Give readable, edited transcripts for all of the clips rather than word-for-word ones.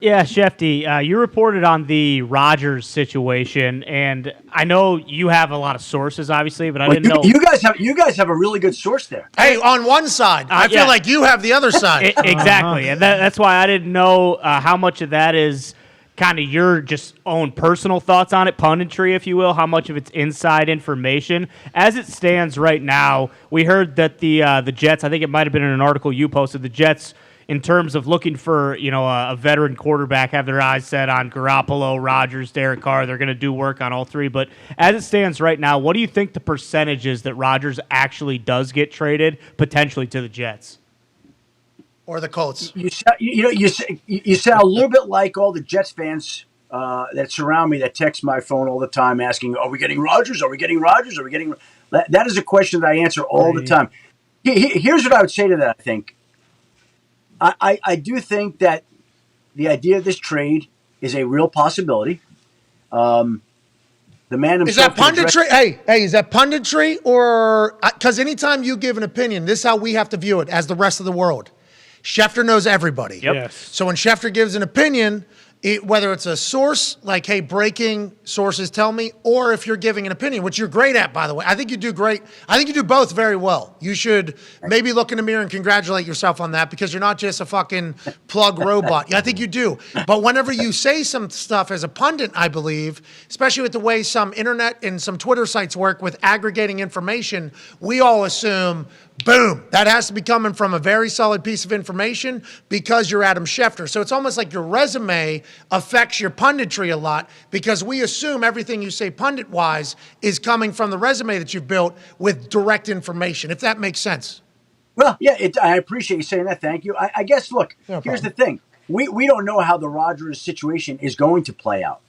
Yeah, Schefty, you reported on the Rodgers situation, and I know you have a lot of sources, obviously, but I Well, didn't know. you guys have a really good source there. Hey, on one side, I feel yeah. like you have the other side. Exactly, and that's why I didn't know how much of that is kind of your just own personal thoughts on it, punditry, if you will, how much of it's inside information. As it stands right now, we heard that the Jets, I think it might have been in an article you posted, the Jets, in terms of looking for, a veteran quarterback, have their eyes set on Garoppolo, Rodgers, Derek Carr. They're going to do work on all three. But as it stands right now, what do you think the percentage is that Rodgers actually does get traded, potentially to the Jets? Or the Colts. You sound a little bit like all the Jets fans that surround me that text my phone all the time asking, "Are we getting Rodgers? Are we getting Rodgers? Are we getting?" That is a question that I answer all the time. Here's what I would say to that. I think I do think that the idea of this trade is a real possibility. The man himself. Is that punditry? Hey, is that punditry or because anytime you give an opinion, this is how we have to view it as the rest of the world. Schefter knows everybody. Yep. Yes. So when Schefter gives an opinion, whether it's a source, like, hey, breaking sources tell me, or if you're giving an opinion, which you're great at, by the way. I think you do great. I think you do both very well. You should maybe look in the mirror and congratulate yourself on that because you're not just a fucking plug robot. I think you do. But whenever you say some stuff as a pundit, I believe, especially with the way some internet and some Twitter sites work with aggregating information, we all assume, boom, that has to be coming from a very solid piece of information because you're Adam Schefter. So it's almost like your resume affects your punditry a lot because we assume everything you say pundit-wise is coming from the resume that you've built with direct information, if that makes sense. Well, yeah, I appreciate you saying that. Thank you. I guess, look, here's the thing. We don't know how the Rodgers situation is going to play out.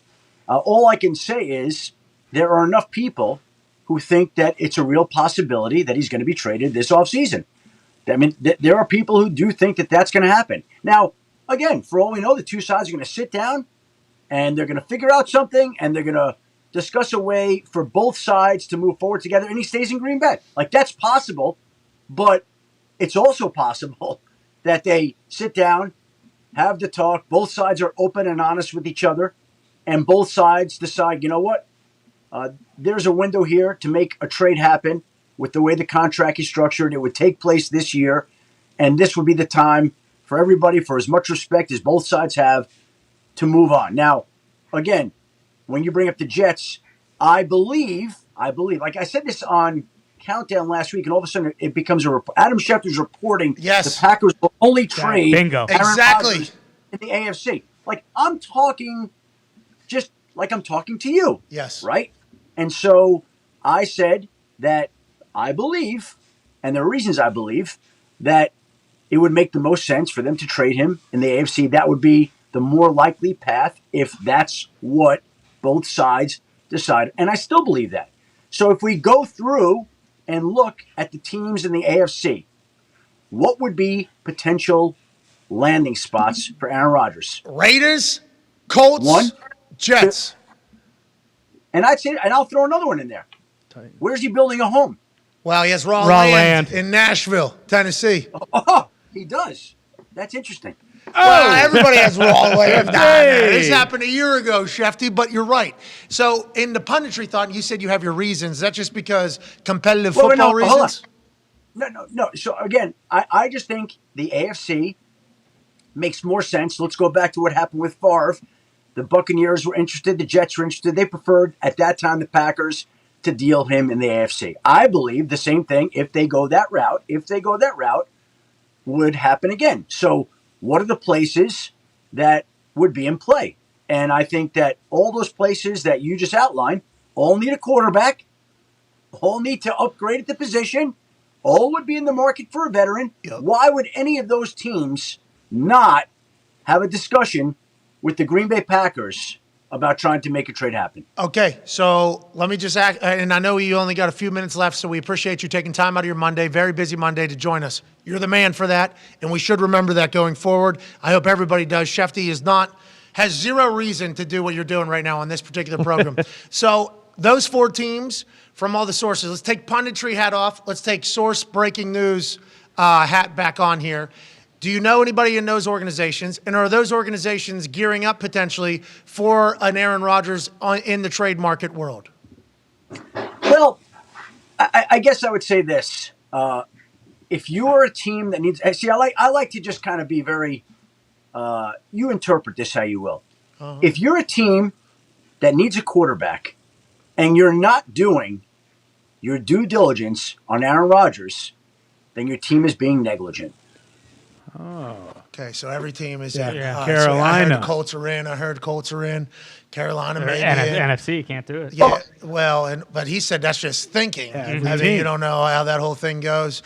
All I can say is there are enough people who think that it's a real possibility that he's going to be traded this offseason. I mean, there are people who do think that that's going to happen. Now, again, for all we know, the two sides are going to sit down and they're going to figure out something and they're going to discuss a way for both sides to move forward together and he stays in Green Bay. Like, that's possible, but it's also possible that they sit down, have the talk, both sides are open and honest with each other, and both sides decide, you know what? There's a window here to make a trade happen with the way the contract is structured. It would take place this year, and this would be the time for everybody, for as much respect as both sides have, to move on. Now, again, when you bring up the Jets, I believe, like I said this on Countdown last week, and all of a sudden it becomes a report. Adam Schefter's reporting the Packers will only trade Bingo. Aaron Exactly Rodgers in the AFC. Like, I'm talking just like I'm talking to you. Yes. Right? And so I said that I believe, and there are reasons I believe, that it would make the most sense for them to trade him in the AFC. That would be the more likely path if that's what both sides decide. And I still believe that. So if we go through and look at the teams in the AFC, what would be potential landing spots for Aaron Rodgers? Raiders, Colts, One, Jets. And I'd say, and I'll throw another one in there. Where's he building a home? Well, he has raw land in Nashville, Tennessee. Oh, he does. That's interesting. Well, everybody has raw land. Hey. This happened a year ago, Schefty, but you're right. So in the punditry thought, you said you have your reasons. Is that just because competitive football reasons? No. So again, I just think the AFC makes more sense. Let's go back to what happened with Favre. The Buccaneers were interested. The Jets were interested. They preferred, at that time, the Packers to deal him in the AFC. I believe the same thing, if they go that route, would happen again. So what are the places that would be in play? And I think that all those places that you just outlined all need a quarterback, all need to upgrade at the position, all would be in the market for a veteran. Yep. Why would any of those teams not have a discussion with the Green Bay Packers about trying to make a trade happen? Okay, so let me just act, and I know you only got a few minutes left, so we appreciate you taking time out of your Monday, very busy Monday, to join us. You're the man for that, and we should remember that going forward. I hope everybody does. Schefty has zero reason to do what you're doing right now on this particular program. So those four teams, from all the sources, let's take punditry hat off. Let's take source breaking news hat back on here. Do you know anybody in those organizations? And are those organizations gearing up potentially for an Aaron Rodgers in the trade market world? Well, I guess I would say this. If you're a team that needs, see, I like to just kind of be very, you interpret this how you will. If you're a team that needs a quarterback and you're not doing your due diligence on Aaron Rodgers, then your team is being negligent. Okay, so every team is Yeah, in. yeah. So I Carolina. heard Colts are in. I heard Colts are in. Carolina Or maybe. NFC can't do it. Yeah, well, but he said that's just thinking. I mean, you don't know how that whole thing goes.